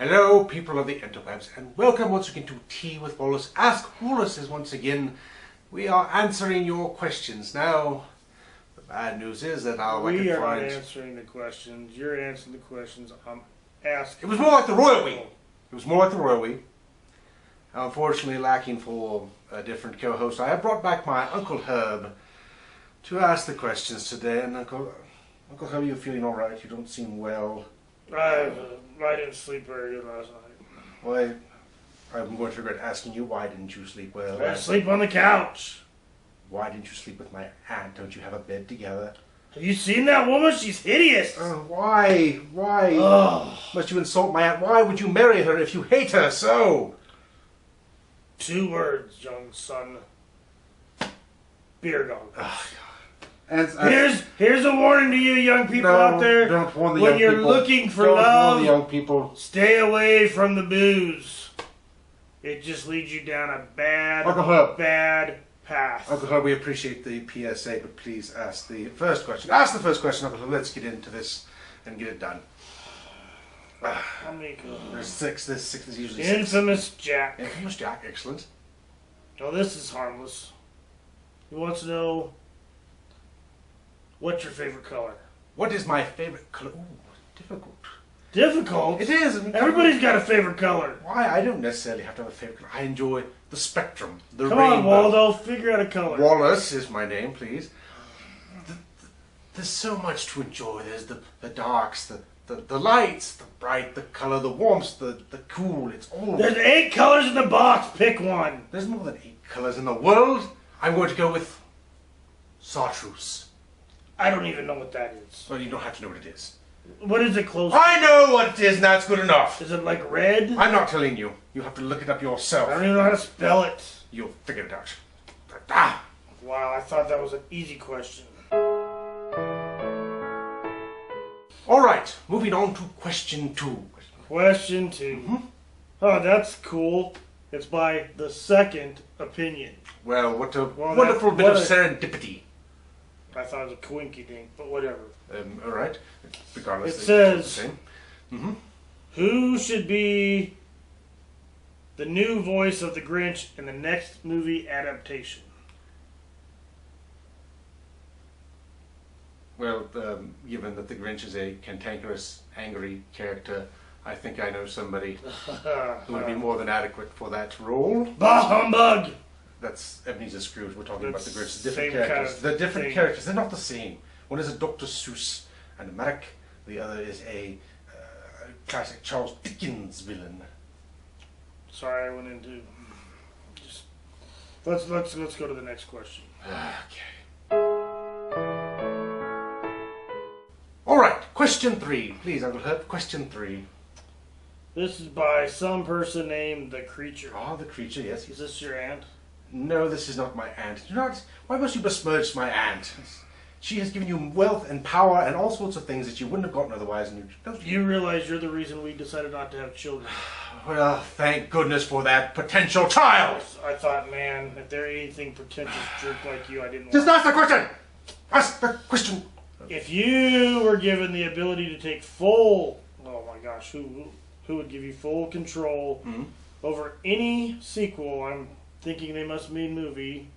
Hello, people of the interwebs, and welcome once again to Tea with Wallace. Ask Wallace is once again, we are answering your questions. Now, the bad news is that we are not answering the questions. You're answering the questions I'm asking. It was more like the royal we. It was more like the royal we. Unfortunately, lacking for a different co-host, I have brought back my Uncle Herb to ask the questions today. And Uncle Herb, you're feeling all right? You don't seem well. I didn't sleep very good last night. Why? I'm going to regret asking you, why didn't you sleep well? I sleep on the couch. Why didn't you sleep with my aunt? Don't you have a bed together? Have you seen that woman? She's hideous. Why? Why? Oh. Must you insult my aunt? Why would you marry her if you hate her so? 2 words, young son. Beer gong. Here's a warning to you young people out there. Don't warn the when young you're people. looking for don't love, warn the young people. Stay away from the booze. It just leads you down a bad path. Uncle Herb, we appreciate the PSA, but please ask the first question. Ask the first question, Uncle Herb. Let's get into this and get it done. How many go? There's 6. There's 6. There's usually Infamous 6. Jack. Infamous Jack. Excellent. Oh, this is harmless. He wants to know, what's your favorite color? What is my favorite color? Ooh, difficult. Difficult? It is. Everybody's got a favorite color. Why? I don't necessarily have to have a favorite color. I enjoy the spectrum, the Come rainbow. on, Waldo, figure out a color. Wallace is my name, please. There's so much to enjoy. There's the darks, the lights, the bright, the color, the warmth, the cool. It's all. There's 8 colors in the box. Pick one. There's more than 8 colors in the world. I'm going to go with chartreuse. I don't even know what that is. Well, you don't have to know what it is. What is it close I know what it is, and that's good enough. Is it like red? I'm not telling you. You have to look it up yourself. I don't even know how to spell it. You'll figure it out. Ah! Wow, I thought that was an easy question. All right, moving on to question 2. Question 2. Oh, that's cool. It's by the second opinion. Well, what a wonderful bit of serendipity. I thought it was a coinky dink, but whatever. All right. Regardless, it says, the same. Who should be the new voice of the Grinch in the next movie adaptation? Well, given that the Grinch is a cantankerous, angry character, I think I know somebody who would be more than adequate for that role. Bah humbug! That's Ebenezer Scrooge. We're talking about the Grinch. Different characters. They're different characters. They're not the same. One is a Dr. Seuss and a Merrick. The other is a classic Charles Dickens villain. Sorry, I went into. Just let's go to the next question. Okay. All right. Question 3, please, Uncle Herb. Question 3. This is by some person named the Creature. Ah, the Creature. Yes. Is this your aunt? No, this is not my aunt. Do not. Why must you besmirch my aunt? She has given you wealth and power and all sorts of things that you wouldn't have gotten otherwise. And you realize you're the reason we decided not to have children. Well, thank goodness for that potential child. I thought, man, if there anything pretentious jerk like you, I didn't. Just ask the question. Ask the question. If you were given the ability to take full, oh my gosh, who would give you full control over any sequel? I'm thinking they must mean movie.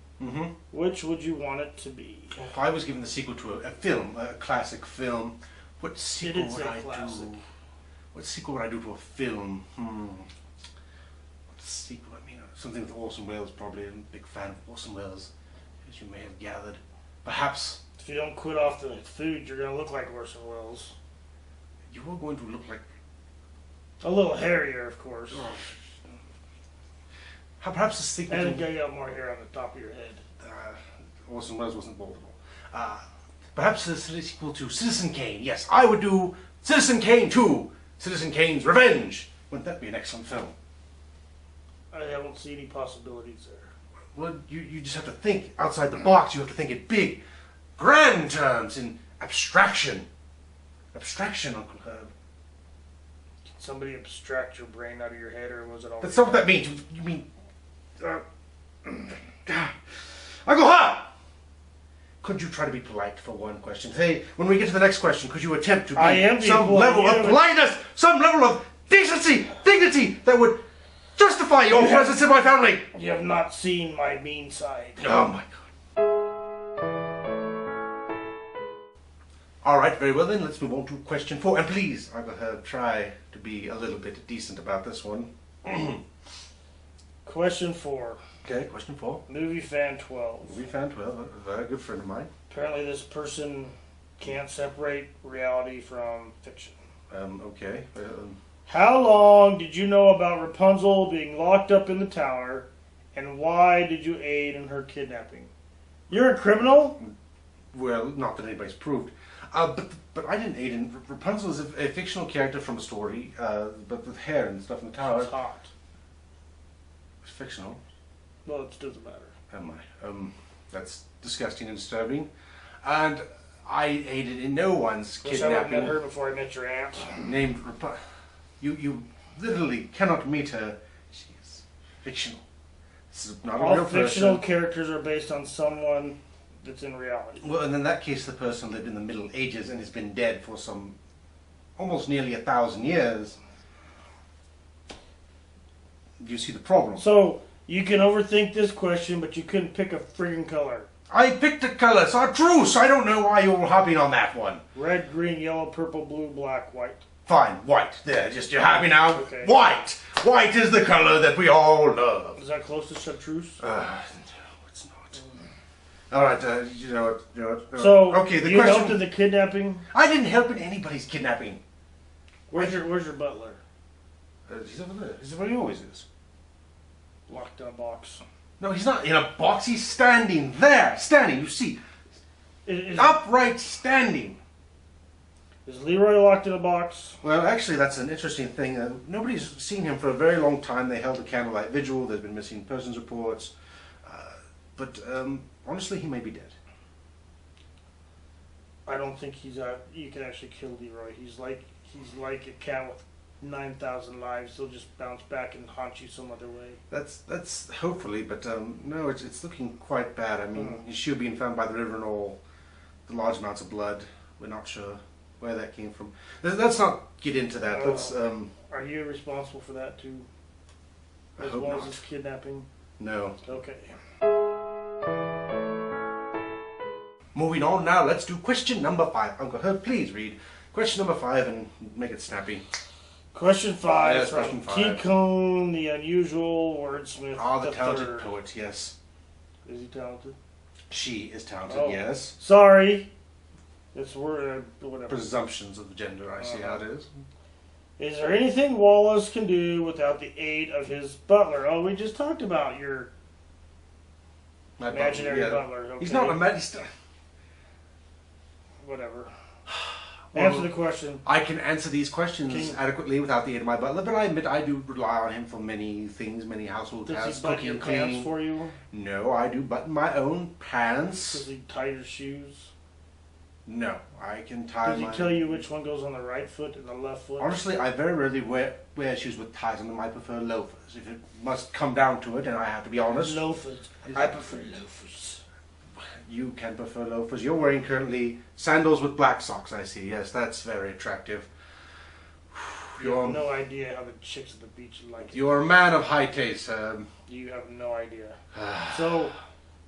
Which would you want it to be? If I was given the sequel to a film, a classic film, what sequel would I do? What sequel would I do to a film? What sequel? I mean, something with Orson Welles, probably. I'm a big fan of Orson Welles, as you may have gathered. Perhaps. If you don't quit off the food, you're going to look like Orson Welles. You are going to look like... A little hairier, of course. Perhaps a sequel and you got more hair on the top of your head. Orson Welles wasn't baldable. Perhaps a sequel to Citizen Kane. Yes, I would do Citizen Kane 2. Citizen Kane's Revenge. Wouldn't that be an excellent film? I don't see any possibilities there. Well, you just have to think outside the box. You have to think in big, grand terms, in abstraction. Abstraction, Uncle Herb. Did somebody abstract your brain out of your head, or was it all... That's not what that means. You mean... Uncle Herb! Could you try to be polite for one question? Hey, when we get to the next question, could you attempt to be some level of politeness, some level of decency, dignity that would justify your presence in my family. You have not seen my mean side. Oh my God. All right, very well then. Let's move on to question 4. And please, Uncle Herb, try to be a little bit decent about this one. Question 4. Okay, question 4. Movie fan 12. Movie fan 12, a very good friend of mine. Apparently, this person can't separate reality from fiction. Okay. How long did you know about Rapunzel being locked up in the tower, and why did you aid in her kidnapping? You're a criminal? Well, not that anybody's proved. But I didn't aid in. Rapunzel is a fictional character from a story, but with hair and stuff in the tower. It's hot. It's fictional. Well, it doesn't matter. Am I? That's disgusting and disturbing. And I aided in no one's Wish I would have met kidnapping. her before I met your aunt. Named You literally cannot meet her. She is fictional. This is not a All real fictional person. characters are based on someone that's in reality. Well, and in that case, the person lived in the Middle Ages and has been dead for some almost nearly 1,000 years. Do you see the problem? So, you can overthink this question, but you couldn't pick a friggin' color. I picked a color, chartreuse. I don't know why you're hopping on that one. Red, green, yellow, purple, blue, black, white. Fine, white. There, you're happy now. Okay. White. White is the color that we all love. Is that close to chartreuse? No, it's not. All right, you know what? So, okay, the you helped in question. the kidnapping? I didn't help in anybody's kidnapping. Where's your butler? He's over there. He's where he always is. Locked in a box. No, he's not in a box. He's standing there. Standing, you see. Is Upright standing. Leroy locked in a box? Well, actually, that's an interesting thing. Nobody's seen him for a very long time. They held a candlelight vigil. There's been missing persons reports. But honestly, he may be dead. I don't think he's you can actually kill Leroy. He's like a cat with 9,000 lives. He'll just bounce back and haunt you some other way. That's hopefully, but no, it's looking quite bad. I mean, his shoe being found by the river and all, the large amounts of blood. We're not sure where that came from. Let's not get into that. Let's. Are you responsible for that too? I As hope well not. as his kidnapping? No. Okay. Moving on now. Let's do question number 5. Uncle Herb, please read question number 5 and make it snappy. Question 5 Yes, from question 5. T-Cone, the unusual wordsmith. The talented third. poet. Yes, Is he talented? she is talented. Oh. Yes. Sorry. It's word, whatever. Presumptions of the gender. I see how it is. Is there anything Wallace can do without the aid of his butler? Oh, we just talked about your My imaginary butler, yeah. butler. Okay. He's not a man. Whatever. Well, Answer the question. I can answer these questions King. adequately without the aid of my butler, but I admit I do rely on him for many things, many household Does tasks, he button cooking, your cleaning. pants for you? No, I do button my own Does pants. he tie your shoes? No, I can tie Does he my... tell you which one goes on the right foot and the left foot? Honestly, I very rarely wear shoes with ties on them. I prefer loafers. If it must come down to it, and I have to be honest, Loafers. I prefer loafers. you can prefer loafers. You're wearing currently sandals with black socks, I see. Yes, that's very attractive. You have no idea how the chicks at the beach like it. You're a man of high taste. You have no idea. So,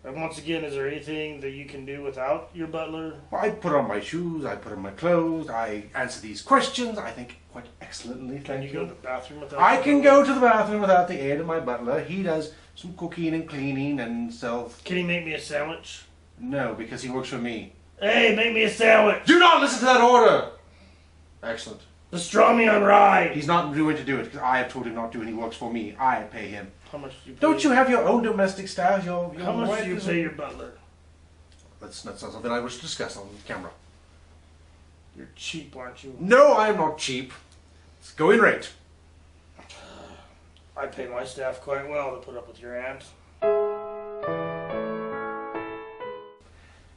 and once again, is there anything that you can do without your butler? Well, I put on my shoes, I put on my clothes, I answer these questions, I think quite excellently, Can thank you go to the bathroom without I your can butler? go to the bathroom without the aid of my butler. He does some cooking and cleaning and self... Can he make me a sandwich? No, because he works for me. Hey, make me a sandwich! Do not listen to that order! Excellent. Pastrami on rye! He's not going to do it because I have told him not to and he works for me. I pay him. How much do you pay? Don't you have your own domestic staff? Your How much wife do you is- pay your butler? That's not something I wish to discuss on camera. You're cheap, aren't you? No, I'm not cheap. It's going rate. I pay my staff quite well to put up with your aunt.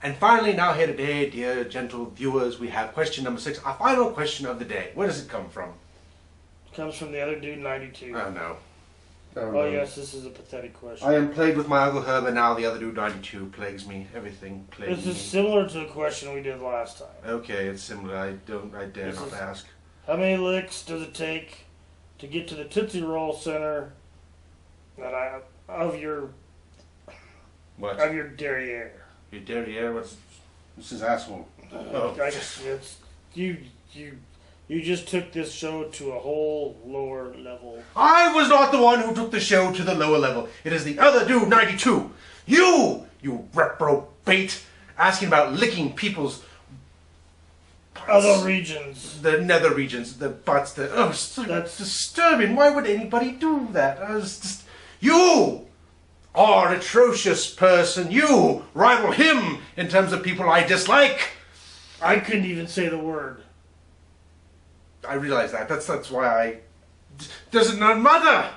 And finally, now here today, dear gentle viewers, we have question number 6, our final question of the day. Where does it come from? Comes from the other dude, 92. Oh, no. Oh, yes, this is a pathetic question. I am plagued with my Uncle Herb, and now the other dude, 92, plagues me. Everything plagues This me. is similar to the question we did last time. Okay, it's similar. I dare not ask. How many licks does it take to get to the Tootsie Roll Center of your derriere. Your derriere? What's his asshole? You just took this show to a whole lower level. I was not the one who took the show to the lower level. It is the other dude, 92. You reprobate, asking about licking people's other regions. The nether regions, the butts, that's disturbing. Why would anybody do that? You are an atrocious person. You rival him in terms of people I dislike. I couldn't even say the word. I realize that. That's why doesn't matter.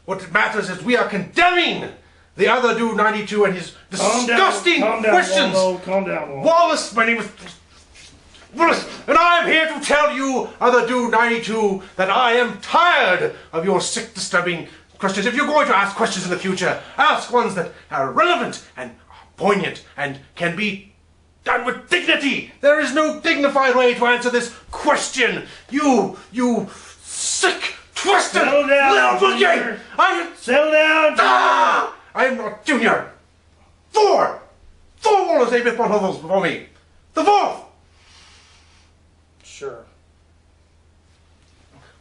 What matters is we are condemning the other dude, 92, and his disgusting questions. Calm down, Wallace, my name is Wallace, and I am here to tell you, other dude, 92, that I am tired of your sick, disturbing questions. If you're going to ask questions in the future, ask ones that are relevant and poignant and can be done with dignity. There is no dignified way to answer this question. You sick, twisted Settle down, little Junior. Settle down, Junior. I am not Junior. Four Wallace David buttholes before me. The fourth. Sure.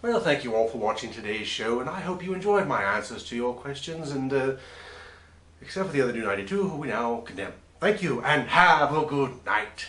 Well, thank you all for watching today's show, and I hope you enjoyed my answers to your questions, and except for the other dude, 92, who we now condemn. Thank you, and have a good night.